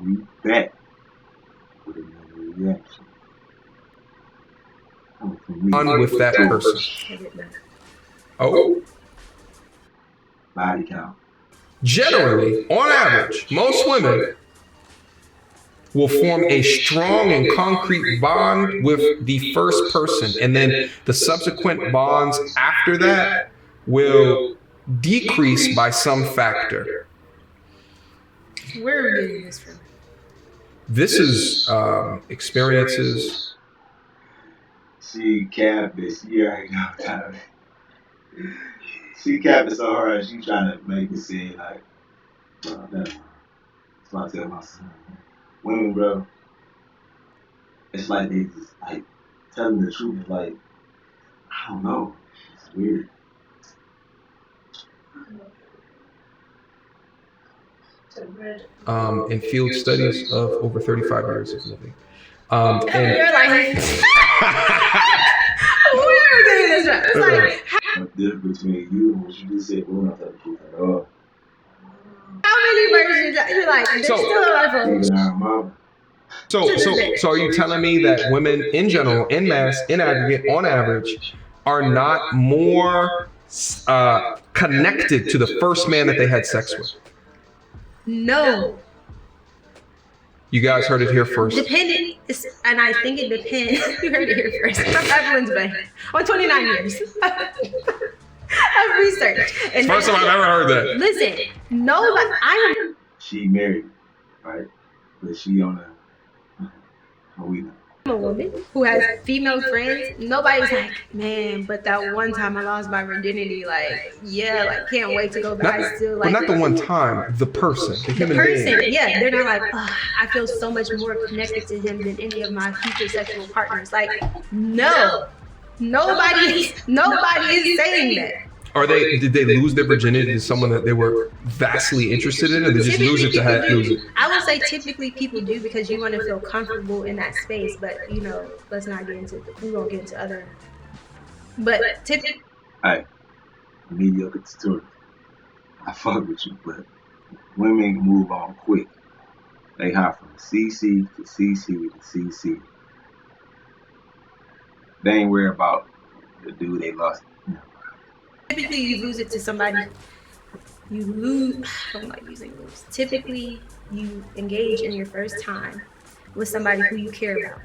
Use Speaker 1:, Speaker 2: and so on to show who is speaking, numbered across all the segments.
Speaker 1: we back with another reaction. Coming from me.
Speaker 2: On with that person. Oh.
Speaker 1: Body count.
Speaker 2: Generally, on average, most women will form a strong and concrete bond with the first person, and then the subsequent bonds after that will decrease by some factor.
Speaker 3: Where are we getting this from?
Speaker 2: This is experiences.
Speaker 1: She capped it. She already know time. She capped it so hard. She trying to make it seem like, that's what I tell my son. Women, bro, it's like they just like telling the truth. It's like, I don't know. It's weird.
Speaker 2: In field studies of over 35 years of living.
Speaker 3: And you're like, where are we getting this from? It's like,
Speaker 1: What's the difference between you and what you just said? We're not telling the truth at all.
Speaker 3: how many versions? You're like, there's
Speaker 2: So-
Speaker 3: still a life of.
Speaker 1: Even our mama.
Speaker 2: So are you telling me that women in general, in mass, in aggregate, on average, are not more connected to the first man that they had sex with?
Speaker 3: No.
Speaker 2: You guys heard it here first.
Speaker 3: Depending, and I think it depends. You heard it here first. From Evelyn's Bay. On 29 years of research. And
Speaker 2: First time I've ever heard that.
Speaker 3: listen, no, but I am.
Speaker 1: She married, right? But she on a we know.
Speaker 3: I'm a woman who has female friends. Nobody's like, man, but that one time I lost my virginity, like, yeah, like, can't wait to go back. I still like.
Speaker 2: But not the one time, the person, the
Speaker 3: The
Speaker 2: human
Speaker 3: person,
Speaker 2: being.
Speaker 3: yeah, they're not like, oh, I feel so much more connected to him than any of my future sexual partners. Like, no, nobody is saying that.
Speaker 2: Did they lose their virginity to someone that they were vastly interested in, or they just lose it to lose it?
Speaker 3: I would say typically people do because you want to feel comfortable in that space, but you know, let's not get into. We won't get into other. But typically,
Speaker 1: Hey, mediocre story. I fuck with you, but women move on quick. They hop from CC to CC to CC. They ain't worried about the dude they lost.
Speaker 3: typically you lose it to somebody. You lose. I don't like using lose. Typically, you engage in your first time with somebody who you care about.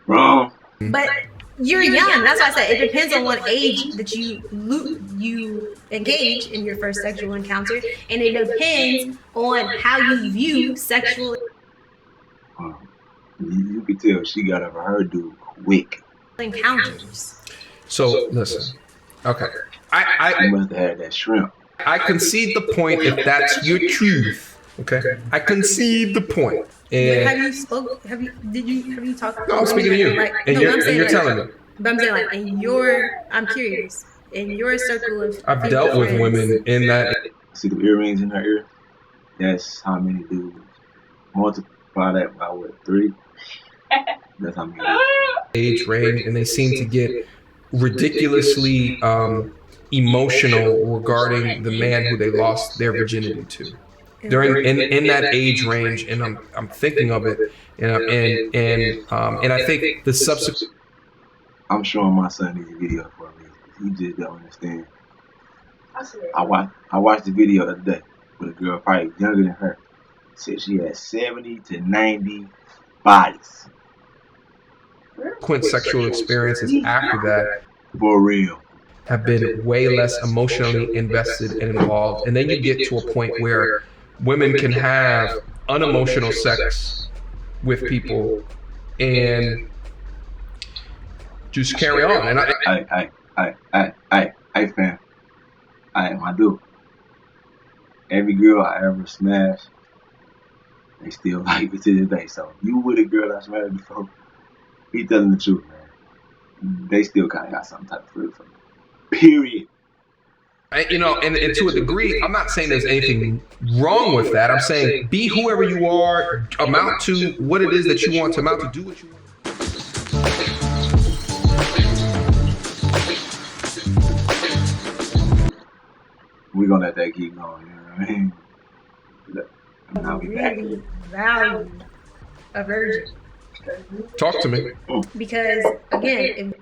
Speaker 1: Wrong.
Speaker 3: But you're young. That's why I said it depends on what age that you engage in your first sexual encounter, and it depends on how you view sexual
Speaker 1: You could tell she got over her dude quick.
Speaker 3: encounters.
Speaker 2: So listen, okay,
Speaker 1: She
Speaker 2: I
Speaker 1: must have had that shrimp.
Speaker 2: concede the point if that's your truth. Okay, I concede the point. And
Speaker 3: Have you spoke? Have you talked?
Speaker 2: no, I'm speaking to you,
Speaker 3: Like,
Speaker 2: and
Speaker 3: no,
Speaker 2: you're
Speaker 3: I'm saying, like,
Speaker 2: telling me.
Speaker 3: But I'm saying, like, I'm curious. In your circle of
Speaker 2: I've
Speaker 3: female
Speaker 2: dealt with
Speaker 3: friends,
Speaker 2: women in that
Speaker 1: See the earrings in her ear? That's how many dudes. Multiply that by what, 3? That's how many dudes.
Speaker 2: age range, and they seem to get ridiculously emotional regarding the man who they lost their virginity to. They're in that age range, and I'm thinking of it, and I think the subsequent.
Speaker 1: I'm showing my son these videos for me. He just don't understand. I watched the video the other day with a girl probably younger than her. Said she had 70 to 90 bodies.
Speaker 2: Sexual experiences after that
Speaker 1: For real.
Speaker 2: have been way less emotionally invested and involved, and then you get to a point where women can have unemotional sex with people and just carry on. And
Speaker 1: Hey, fam. My dude. Every girl I ever smashed, they still like me to this day. So you with a girl I smashed before, he telling the truth, man. They still kind of got some type of feel for me. Period.
Speaker 2: and to a degree, I'm not saying there's anything wrong with that. I'm saying be whoever you are, amount to what it is that you want to amount to, do what you want.
Speaker 1: We're gonna let that keep going, you know what I mean? And now we back to
Speaker 3: really
Speaker 1: it.
Speaker 3: value a virgin.
Speaker 2: Talk to me.
Speaker 3: Because again,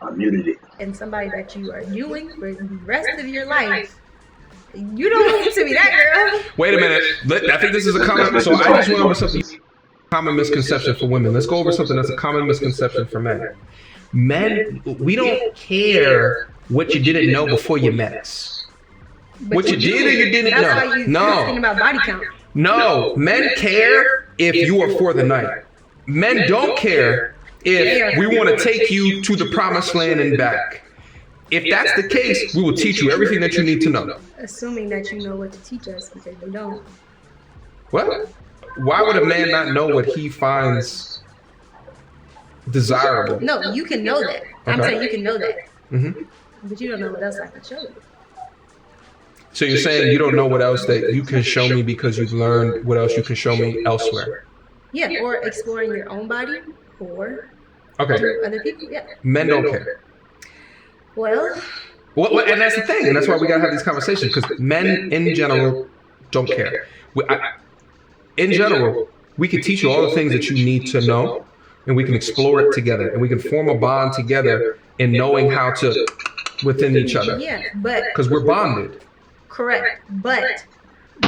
Speaker 1: I muted it.
Speaker 3: if somebody that you are doing for the rest of your life, you don't want to be that girl.
Speaker 2: Wait a minute. I think this is a common. So I just went over something. Common misconception for women. Let's go over something that's a common misconception for men. Men, we don't care what you didn't know before you met us.
Speaker 3: But
Speaker 2: What you did or you didn't
Speaker 3: that's
Speaker 2: know.
Speaker 3: why you
Speaker 2: No.
Speaker 3: thinking about body count.
Speaker 2: No, men care if you are for the night. Men don't care if we want to take you to the promised land and back. If that's the case, we will teach you everything that you need to know.
Speaker 3: Assuming that you know what to teach us, because you don't.
Speaker 2: What? Why would a man not know what he finds desirable?
Speaker 3: No, you can know that. I'm
Speaker 2: Okay.
Speaker 3: saying you can know that,
Speaker 2: hmm
Speaker 3: but you don't know what else I can show you.
Speaker 2: So you're saying you don't know what else that you can show me because you've learned what else you can show me elsewhere.
Speaker 3: Yeah, or exploring your own body, or
Speaker 2: Okay.
Speaker 3: through other people. Yeah.
Speaker 2: Men don't care.
Speaker 3: Well,
Speaker 2: And that's the thing, and that's why we gotta have these conversations, because men in general don't care. In general, we can teach you all the things that you need to know, and we can explore it together, and we can form a bond together in knowing how to within each other,
Speaker 3: yeah, but
Speaker 2: because we're bonded.
Speaker 3: correct. But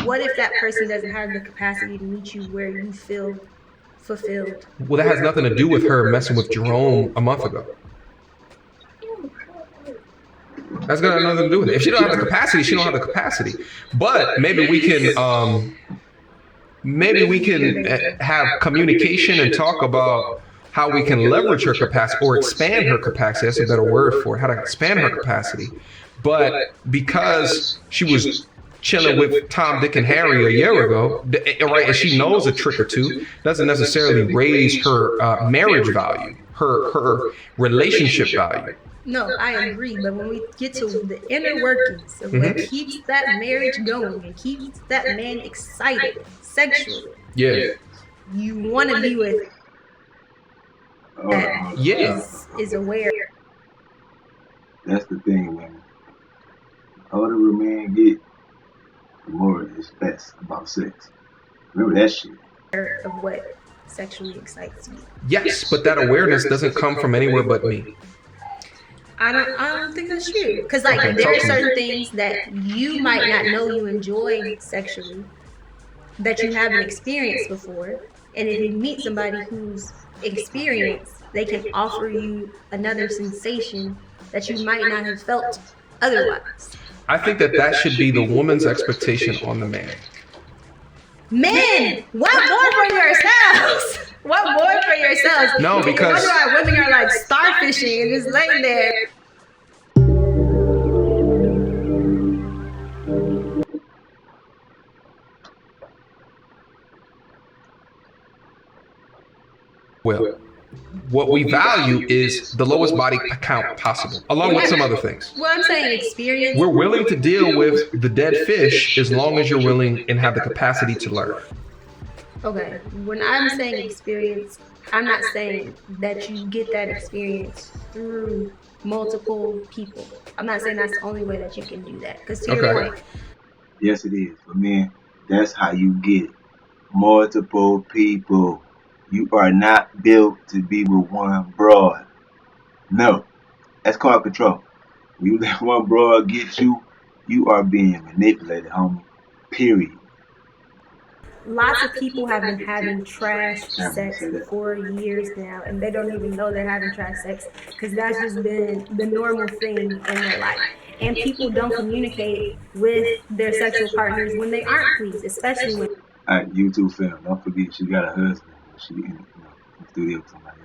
Speaker 3: what if that person doesn't have the capacity to meet you where you feel fulfilled?
Speaker 2: Well, that has nothing to do with her messing with Jerome a month ago. That's got nothing to do with it. If she don't have the capacity, she don't have the capacity. But maybe we can have communication and talk about how we can leverage her capacity or expand her capacity. That's a better word for it. How to expand her capacity. But because she was chilling with Tom, Dick, and Harry a year ago, right, and she knows a trick or two, doesn't necessarily raise her marriage value, her relationship value.
Speaker 3: No, I agree. But when we get to the inner workings of what keeps that marriage going and keeps that man excited sexually,
Speaker 2: Yeah.
Speaker 3: you want to be with that
Speaker 2: Yeah.
Speaker 3: is aware.
Speaker 1: That's the thing, man. The older a man get, the more it's best about sex. Remember that shit.
Speaker 3: of what sexually excites you.
Speaker 2: Yes, but that awareness doesn't come from anywhere but me.
Speaker 3: I don't think that's true. Because like
Speaker 2: Okay,
Speaker 3: there
Speaker 2: talk
Speaker 3: are
Speaker 2: to me.
Speaker 3: certain things that you might not know you enjoy sexually that you haven't experienced before. And if you meet somebody who's experienced, they can offer you another sensation that you might not have felt otherwise.
Speaker 2: I think that should be the woman's expectation on the man.
Speaker 3: Men, what more for yourselves? What more for yourselves?
Speaker 2: No, because-
Speaker 3: wonder why women are like starfishing and just laying there.
Speaker 2: Well, what we value is the lowest body count possible, along with some other things.
Speaker 3: Well, I'm saying experience.
Speaker 2: We're willing to deal with the dead fish as long as you're willing and have the capacity to learn.
Speaker 3: Okay, when I'm saying experience, I'm not saying that you get that experience through multiple people. I'm not saying that's the only way that you can do that. Because to your
Speaker 2: Okay.
Speaker 3: point,
Speaker 1: Yes, it is. But man, that's how you get it. Multiple people. You are not built to be with one broad. No. That's called control. When you let one broad get you, you are being manipulated, homie. Period.
Speaker 3: lots of people have been having trash sex for years now, and they don't even know they're having trash sex because that's just been the normal thing in their life. And people don't communicate with their sexual partners when they aren't pleased, especially when
Speaker 1: Alright, YouTube film. Don't forget she got a husband. She in the studio with somebody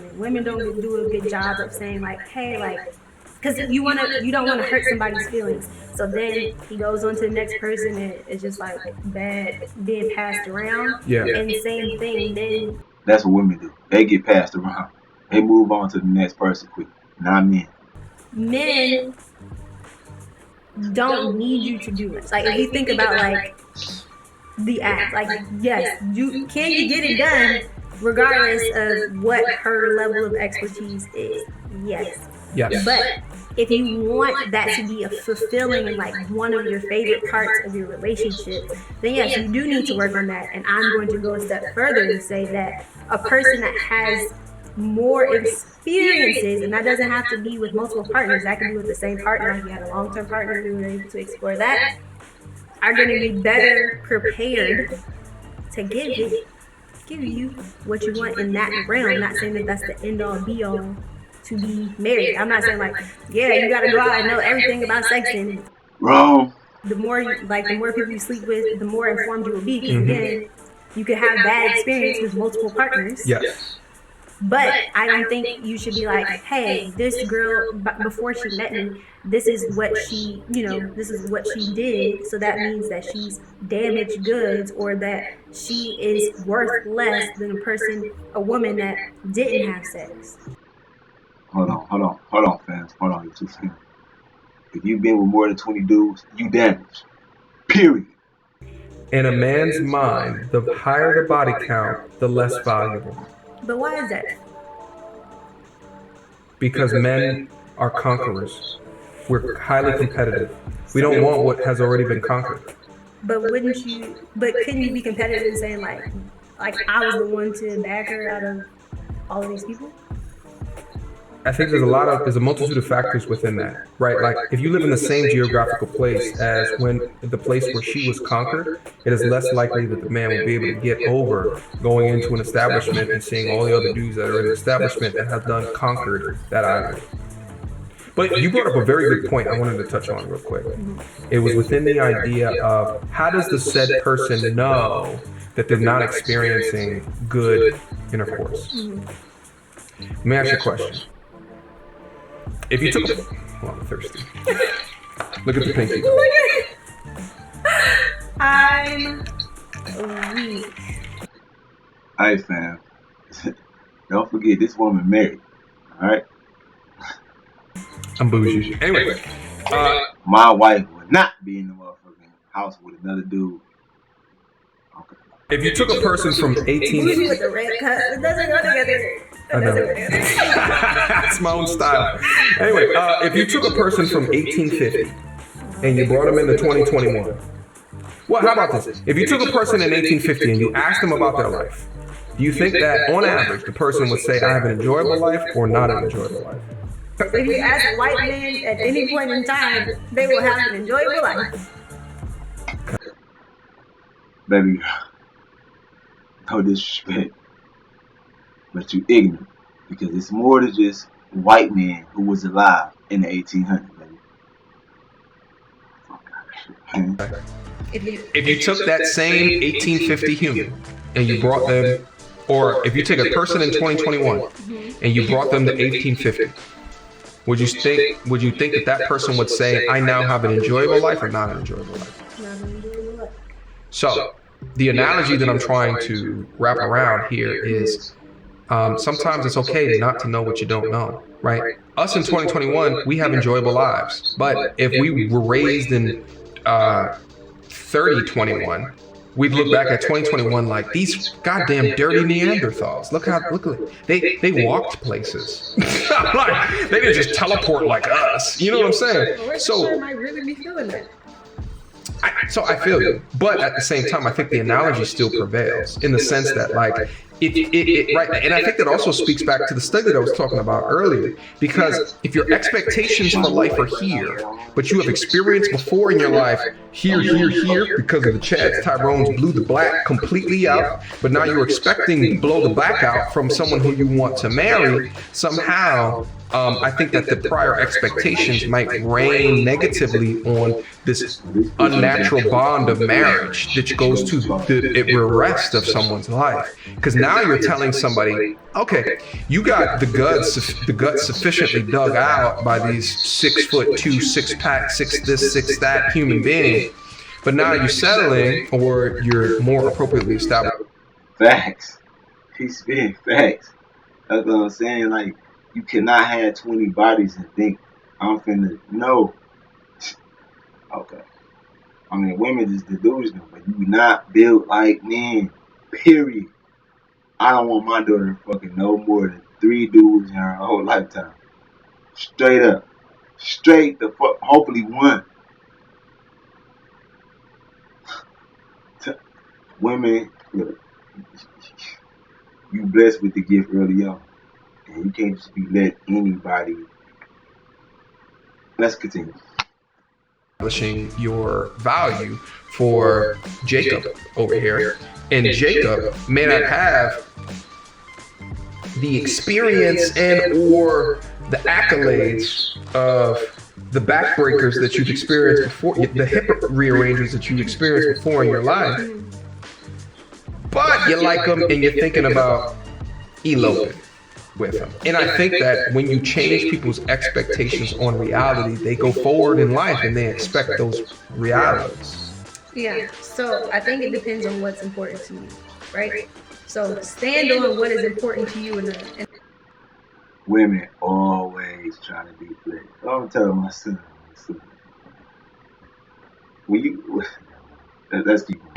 Speaker 1: else.
Speaker 3: women don't do a good job of saying like, hey, like, because you don't want to hurt somebody's feelings. So then he goes on to the next person, and it's just like bad being passed around.
Speaker 2: Yeah.
Speaker 3: And same thing. Then
Speaker 1: That's what women do. They get passed around. They move on to the next person quick. Not men.
Speaker 3: men don't need you to do this. Like if you think about like the act, like yes, you get it done regardless of what her level of expertise is. Yes.
Speaker 2: Yes.
Speaker 3: But if you want that to be a fulfilling and like one of your favorite parts of your relationship, then yes, you do need to work on that. And I'm going to go a step further and say that a person that has more experiences, and that doesn't have to be with multiple partners, that can be with the same partner. If you had a long-term partner, we were able to explore that, are going to be better prepared to give you what you want in that realm. I'm not saying that that's the end all be all to be married. I'm not saying like, yeah, you got to go out and know everything about sex, and
Speaker 1: Wrong.
Speaker 3: the more people you sleep with, the more informed you will be. Because again, you could have bad experience with multiple partners.
Speaker 2: Yes.
Speaker 3: But I don't think you should be like, hey, this girl, before she met me, this is what she did. So that means that she's damaged goods, or that she is worth less than a woman that didn't have sex.
Speaker 1: Hold on, fans. Hold on, you two fans. If you've been with more than 20 dudes, you damaged. Period.
Speaker 2: In a man's mind, the higher the body count, the less valuable.
Speaker 3: But why is that?
Speaker 2: Because men are conquerors. We're highly competitive. We don't want what has already been conquered.
Speaker 3: But couldn't you be competitive and saying like I was the one to bag her out of all of these people?
Speaker 2: I think there's a multitude of factors within that, right? Like if you live in the same geographical place as when the place where she was conquered, it is less likely that the man will be able to get over going into an establishment and seeing all the other dudes that are in the establishment that have done conquered that island. But you brought up a very good point I wanted to touch on real quick. It was within the idea of how does the said person know that they're not experiencing good intercourse? Let me ask you a question. If you took I'm thirsty. Look at the pinky.
Speaker 3: I'm weak.
Speaker 1: Hey, fam. Don't forget, this woman married. Alright?
Speaker 2: I'm bougie. Anyway.
Speaker 1: My wife would not be in the motherfucking house with another dude. Okay.
Speaker 2: If you took a person from 18...
Speaker 3: Bougie with the red cup. It doesn't go together.
Speaker 2: I know. It's my own style. Anyway, if you took a person from 1850 and you brought them into 2021, well, how about this? If you took a person in 1850 and you asked them about their life, do you think that on average the person would say, I have an enjoyable life or not an enjoyable life?
Speaker 3: If you ask white men at any point in time, they will have an enjoyable life.
Speaker 1: Baby girl, no disrespect, but you ignorant, because it's more than just white men who was alive in the 1800s, baby. Fuck out of shit.
Speaker 2: If you took that same 1850 human and you brought them, or if you take a person in 2021 and you brought them to 1850, would you think that that person would say, I now have an enjoyable life or not an enjoyable life? So the analogy that I'm trying to wrap around here is sometimes it's okay not to know what you don't know, right? Us in 2021, we have enjoyable lives. But if we were raised in 3021, we'd look back at 2021 like these goddamn dirty Neanderthals. Look they walked places. Like they didn't just teleport like us. You know what I'm saying? So
Speaker 3: might really be feeling that.
Speaker 2: I feel you, but at the same time, I think the analogy still prevails in the sense that, like, right, and I think that also speaks back to the study that I was talking about earlier. Because if your expectations for life are here, but you have experienced before in your life here, because of the Chads, Tyrones blew the black completely out, but now you're expecting to blow the black out from someone who you want to marry somehow. I think that the prior expectations might reign negatively on this unnatural bond of marriage that goes to the rest of someone's life. Because now you're telling somebody, okay, you got the guts sufficiently dug out by these 6'2", 6-pack, 6 this, 6 that human being, but now you're settling, or you're more appropriately established.
Speaker 1: Facts. He's spitting facts. That's what I'm saying. Like, you cannot have 20 bodies and think I'm finna. No. Okay. I mean, women is delusional, but you not built like men. Period. I don't want my daughter fucking no more than 3 dudes in her whole lifetime. Straight up. straight the fuck. Hopefully one. Women, look, you blessed with the gift early on, and you can't just be let anybody. Let's continue.
Speaker 2: Establishing your value for Jacob over here, and Jacob may not have the experience and or the accolades of the backbreakers that you've experienced before, the hip rearrangers that you've experienced before in your life, but you like them and you're thinking about eloping with them. And I think that when you change people's expectations on reality, they go forward in life and they expect those realities.
Speaker 3: Yeah, so I think it depends on what's important to you, right? So stand on what is important to you. And
Speaker 1: Women always trying to be flex. I'm telling my son. When you, let's keep going.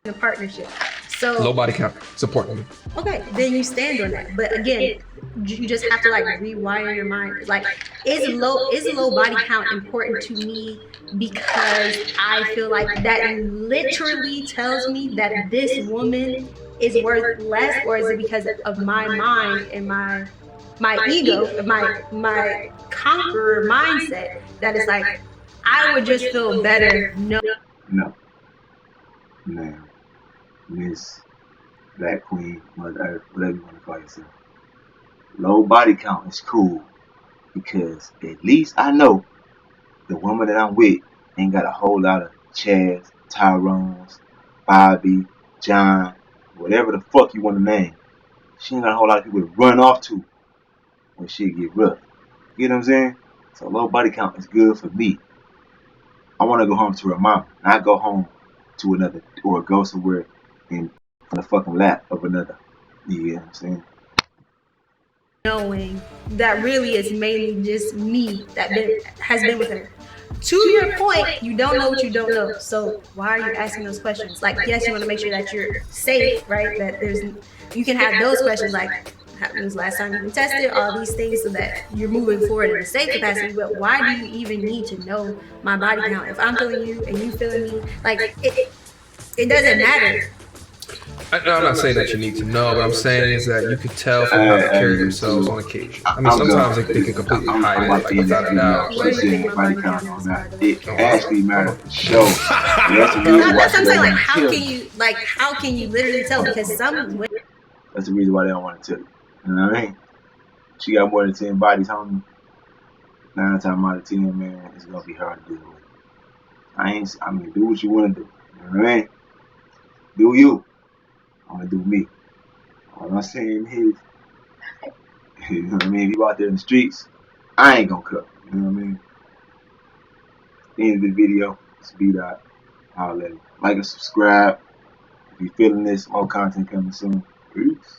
Speaker 3: a partnership. So
Speaker 2: Low body count, supporting me.
Speaker 3: okay, then you stand on that. But again, you just have to like rewire your mind. Like, is low body count important to me because I feel like that literally tells me that this woman is worth less, or is it because of my mind and my ego, my conqueror mindset that is like I would just feel better? No,
Speaker 1: ma'am, Miss Black Queen, Mother Earth, whatever you want to call yourself. Low body count is cool because at least I know the woman that I'm with ain't got a whole lot of Chaz, Tyrone's, Bobby, John, whatever the fuck you want to name. She ain't got a whole lot of people to run off to when shit get rough. You know what I'm saying? So low body count is good for me. I want to go home to her mama, not go home to another, or go somewhere in the fucking lap of another. You know what I'm saying?
Speaker 3: knowing that really is mainly just me that has been with her. To your point, you don't know what you don't know. So why are you asking those questions? Like, yes, you want to make sure that you're safe, right? That you can have those questions like, when was the last time you been tested? All these things so that you're moving forward in a safe capacity. But why do you even need to know my body count? If I'm feeling you and you feeling me, like it doesn't matter.
Speaker 2: I'm not saying that you need to know, but I'm saying is that you could tell from how they carry themselves on occasion. I mean, sometimes they can completely hide it, like without a doubt.
Speaker 1: Body count on that. It actually matters for sure. That's the reason why
Speaker 3: That's what I'm saying. Like, how can you literally tell? Because some women.
Speaker 1: That's the reason why they don't want to tell you. You know what I mean? She got more than 10 bodies on me. 9 times out of 10, man, it's gonna be hard to deal with. I mean, do what you want to do. You know what I mean? Do you? I'm gonna do me. All I'm saying is, you know what I mean? If you out there in the streets, I ain't gonna cut. You know what I mean? End of the video. Speed out. I'll let it. Like and subscribe. If you're feeling this, more content coming soon. Peace.